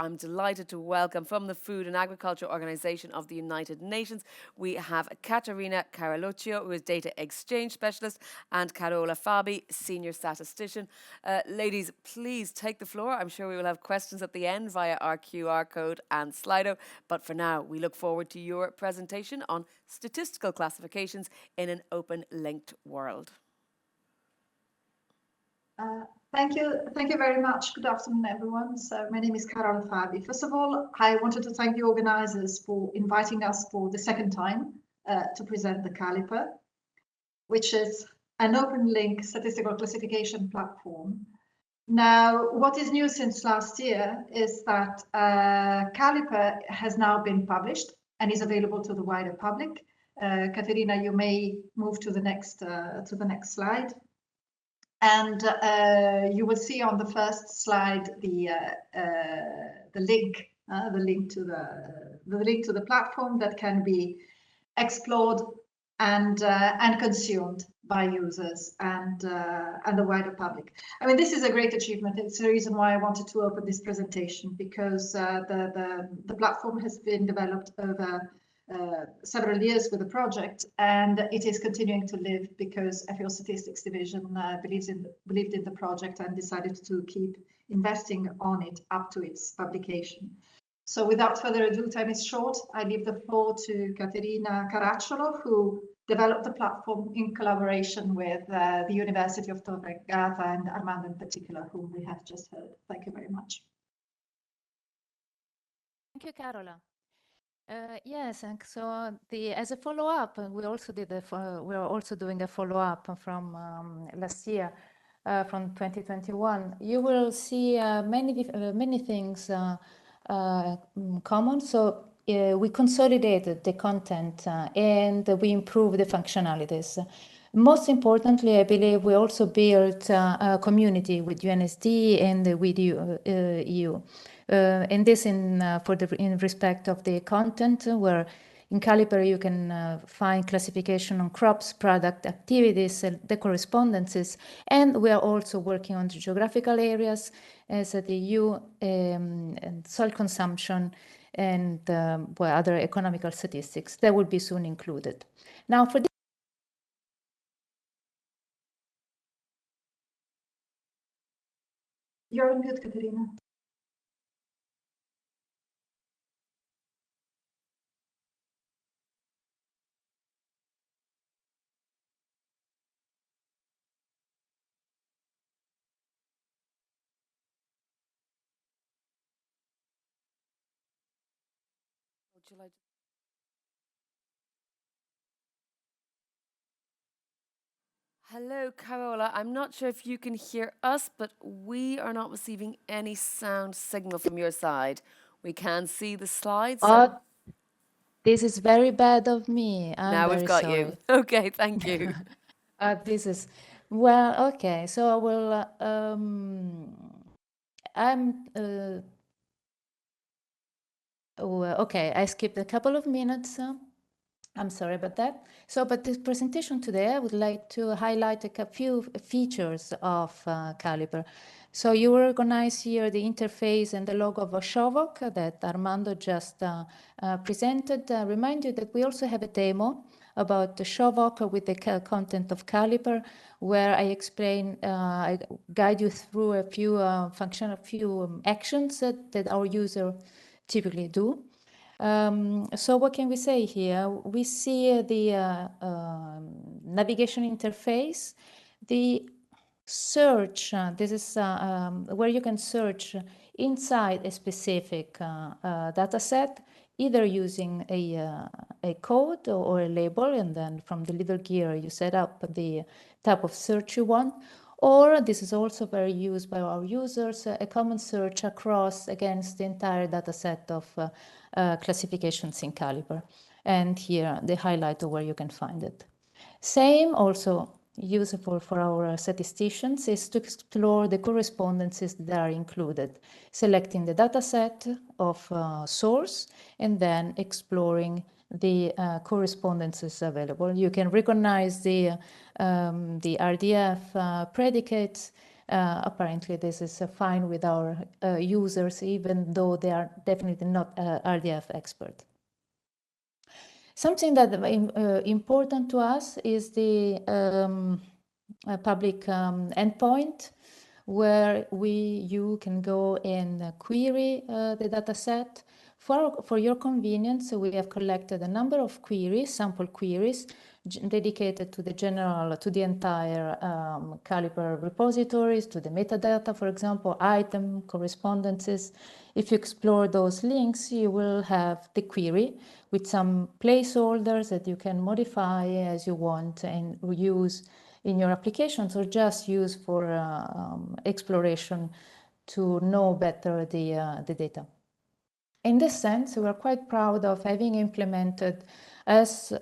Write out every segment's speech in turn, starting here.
I'm delighted to welcome from the Food and Agriculture Organization of the United Nations, we have Caterina Caracciolo, who is Data Exchange Specialist, and Carola Fabi, Senior Statistician. Ladies, please take the floor. I'm sure we will have questions at the end via our QR code and Slido, but for now, we look forward to your presentation on statistical classifications in an open linked world. Thank you very much. Good afternoon, everyone. So my name is Carola Fabi. First of all, I wanted to thank the organizers for inviting us for the second time to present the Caliper, which is an open link statistical classification platform. Now, what is new since last year is that Caliper has now been published and is available to the wider public. Caterina, you may move to the next slide. And you will see on the first slide the link to the platform that can be explored and consumed by users and the wider public. I mean, this is a great achievement. It's the reason why I wanted to open this presentation, because the platform has been developed over several years with the project, and it is continuing to live because FAO Statistics Division believed in the project and decided to keep investing on it up to its publication. So without further ado, time is short. I leave the floor to Caterina Caracciolo, who developed the platform in collaboration with the University of Tor Vergata and Armando in particular, whom we have just heard. Thank you very much. Thank you, Carola. Yes, and so as a follow-up, we also we're also doing a follow-up from last year, from 2021. You will see many things common. So we consolidated the content and we improved the functionalities. Most importantly, I believe we also built a community with UNSD and with EU. And this in respect of the content, where in Caliper you can find classification on crops, product, activities, the correspondences, and we are also working on the geographical areas as the EU and soil consumption and other economical statistics that will be soon included. Now for this, you're on mute, Caterina. Hello, Carola. I'm not sure if you can hear us, but we are not receiving any sound signal from your side. We can see the slides. So this is very bad of me. Now we've got you. Okay, thank you. This is, well, okay. So I will, okay, I skipped a couple of minutes. I'm sorry about that. So, but this presentation today, I would like to highlight a few features of Caliper. So you recognize here the interface and the logo of Shovok that Armando just presented. Remind you that we also have a demo about the Shovok with the content of Caliper, where I explain, I guide you through a few actions that our user typically do. So what can we say here? We see the navigation interface, the search. This is where you can search inside a specific data set, either using a code or a label, and then from the little gear you set up the type of search you want. Or this is also very used by our users, a common search across against the entire data set of classifications in Caliper. And here the highlight of where you can find it. Same also useful for our statisticians is to explore the correspondences that are included, selecting the data set of source and then exploring the correspondences available. You can recognize the RDF predicates Apparently, this is fine with our users, even though they are definitely not RDF expert. Something that important to us is the public endpoint, where you can go and query the data set. For your convenience, we have collected a number of queries, sample queries, dedicated to the entire Caliper repositories, to the metadata, for example, item, correspondences. If you explore those links, you will have the query with some placeholders that you can modify as you want and use in your applications, or just use for exploration to know better the data. In this sense, we are quite proud of having implemented as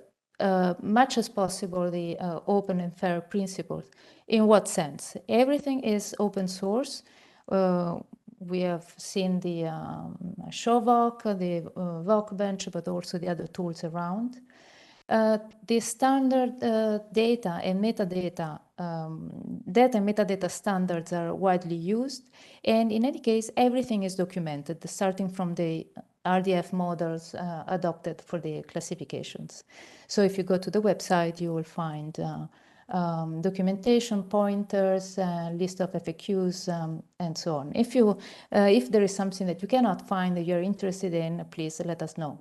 much as possible the open and fair principles. In what sense? Everything is open source. We have seen the ShowVoc, the Workbench, but also the other tools around. The standard data and metadata standards are widely used, and in any case, everything is documented, starting from the RDF models adopted for the classifications. So if you go to the website, you will find documentation pointers, list of FAQs, and so on. If there is something that you cannot find that you're interested in, please let us know.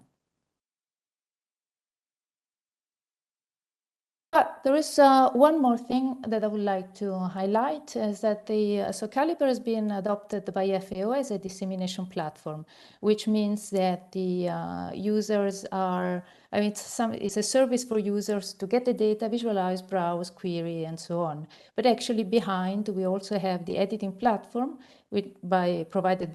But there is one more thing that I would like to highlight, is that so Caliper has been adopted by FAO as a dissemination platform, which means that the users are, it's a service for users to get the data, visualize, browse, query, and so on. But actually behind, we also have the editing platform powered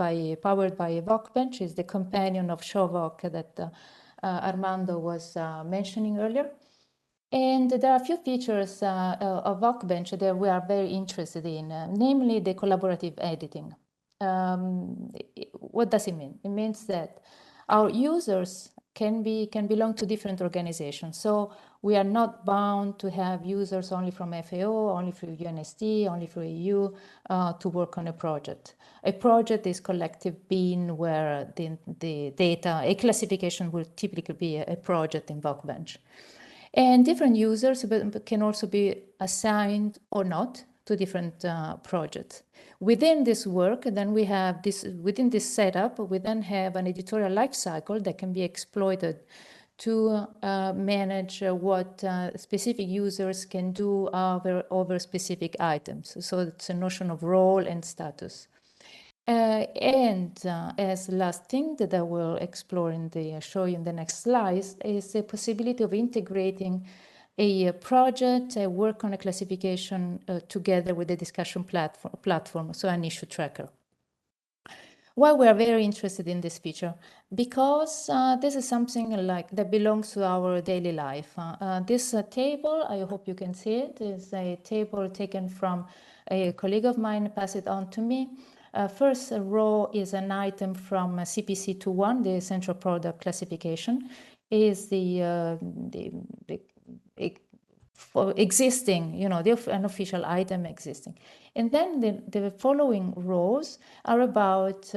by a Workbench, is the companion of ShowVoc that Armando was mentioning earlier. And there are a few features of Workbench that we are very interested in, namely the collaborative editing. What does it mean? It means that our users can belong to different organizations. So we are not bound to have users only from FAO, only from UNSD, only from EU to work on a project. A project is collective bean where the data, a classification will typically be a project in Workbench. And different users can also be assigned or not to different projects. Within this work, then we have within this setup, we then have an editorial lifecycle that can be exploited to manage what specific users can do over specific items. So it's a notion of role and status. As the last thing that I will explore show you in the next slides is the possibility of integrating a project, a work on a classification together with a discussion platform, so an issue tracker. Why we are very interested in this feature? Because this is something that belongs to our daily life. This table, I hope you can see it, is a table taken from a colleague of mine, passed it on to me. First row is an item from CPC 21, the Central Product Classification, is existing, an official item existing. And then the following rows are about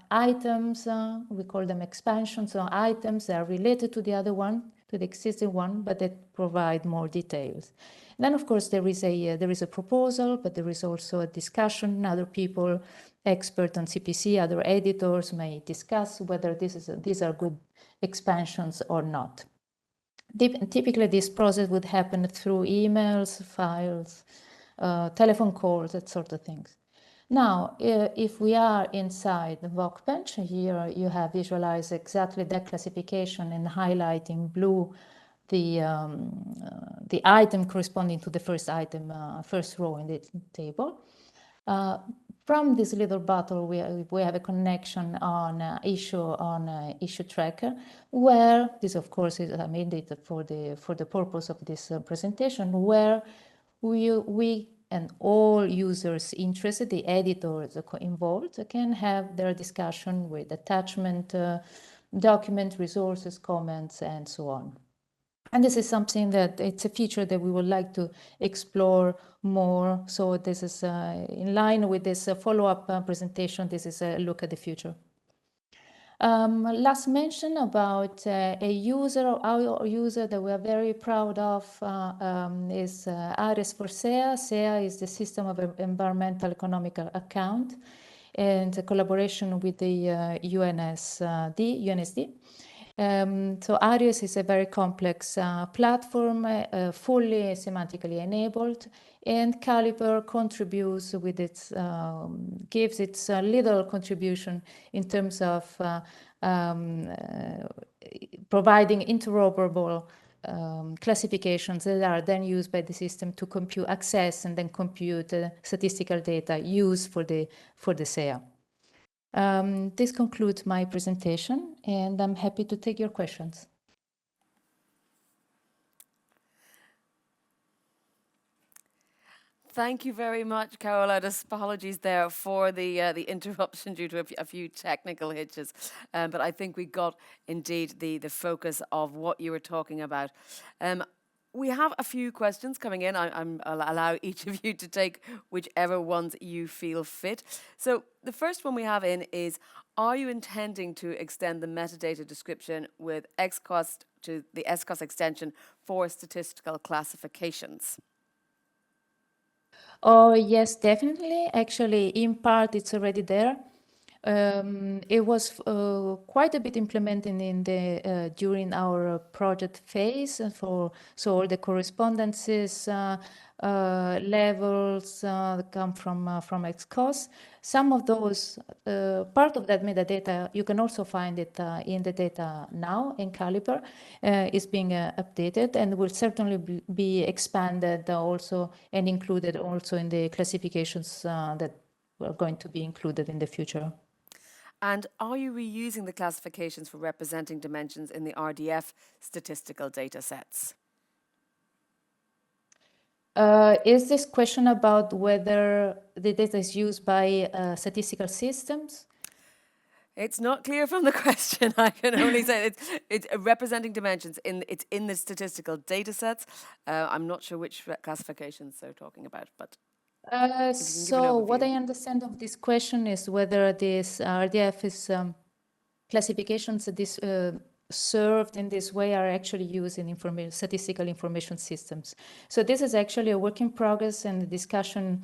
items, we call them expansions, so items that are related to the other one, to the existing one, but that provide more details. Then, of course, there is a proposal, but there is also a discussion. Other people, experts on CPC, other editors may discuss whether these are good expansions or not. Typically, this process would happen through emails, files, telephone calls, that sort of things. Now, if we are inside the Workbench, here you have visualized exactly that classification and highlight in blue the item corresponding to the first item, first row in the table. From this little bottle, we have a connection on issue tracker, where this, of course, is mandated for the purpose of this presentation, where we and all users interested, the editors involved, can have their discussion with attachment, document, resources, comments, and so on. And this is something that it's a feature that we would like to explore more. So this is in line with this follow-up presentation. This is a look at the future. Last mention about a user, our user that we are very proud of is ARES for SEA. SEA is the System of Environmental Economic Account, and a collaboration with the UNSD. So ARIES is a very complex platform, fully semantically enabled, and Caliper contributes with its, gives its little contribution in terms of providing interoperable classifications that are then used by the system to compute, access and then compute statistical data used for the SEA. This concludes my presentation, and I'm happy to take your questions. Thank you very much, Carola. Just apologies there for the interruption due to a few technical hitches, but I think we got indeed the focus of what you were talking about. We have a few questions coming in. I'll allow each of you to take whichever ones you feel fit. So the first one we have in is, are you intending to extend the metadata description with XCOS to the XCOS extension for statistical classifications? Oh, yes, definitely. Actually, in part, it's already there. It was quite a bit implemented in the during our project phase so all the correspondences levels come from XCOS. Some of those part of that metadata you can also find it in the data now in Caliper is being updated and will certainly be expanded also and included also in the classifications that are going to be included in the future. And are you reusing the classifications for representing dimensions in the RDF statistical data sets? Is this question about whether the data is used by statistical systems? It's not clear from the question. I can only say it's representing dimensions it's in the statistical data sets. I'm not sure which classifications they're talking about, but so what I understand of this question is whether this RDF is classifications that this served in this way are actually used in statistical information systems. So this is actually a work in progress and discussion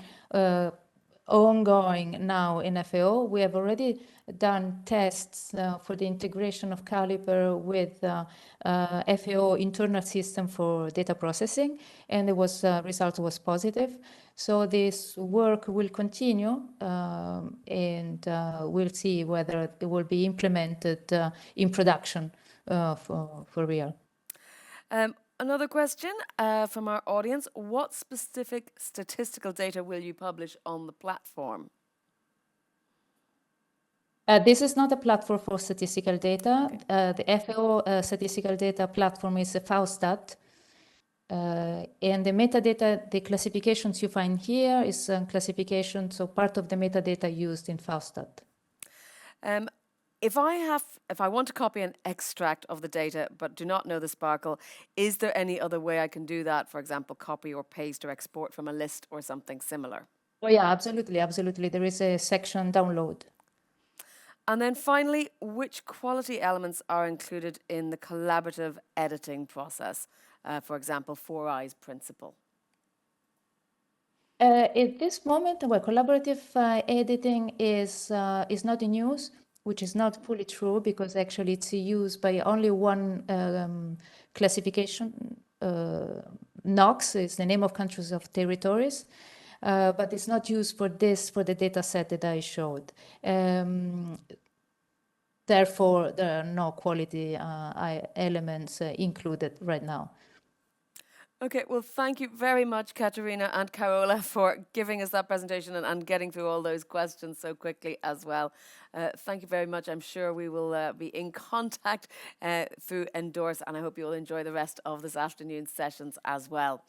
ongoing now in FAO. We have already done tests for the integration of Caliper with FAO internal system for data processing, and the result was positive. So this work will continue, and we'll see whether it will be implemented in production for real. Another question from our audience: what specific statistical data will you publish on the platform? This is not a platform for statistical data. Okay. The FAO statistical data platform is a FAOStat. And the metadata, the classifications you find here is classification, so part of the metadata used in FAOStat. If I want to copy an extract of the data but do not know the Sparkle, is there any other way I can do that? For example, copy or paste or export from a list or something similar? Oh yeah, absolutely, absolutely. There is a section download. And then finally, which quality elements are included in the collaborative editing process? For example, 4I's principle. At this moment, well, collaborative editing is not in use, which is not fully true because actually it's used by only one classification. NOx is the name of countries of territories, but it's not used for the data set that I showed. Therefore, there are no quality elements included right now. Okay, well, thank you very much, Caterina and Carola, for giving us that presentation and getting through all those questions so quickly as well. Thank you very much. I'm sure we will be in contact through Endorse, and I hope you'll enjoy the rest of this afternoon's sessions as well.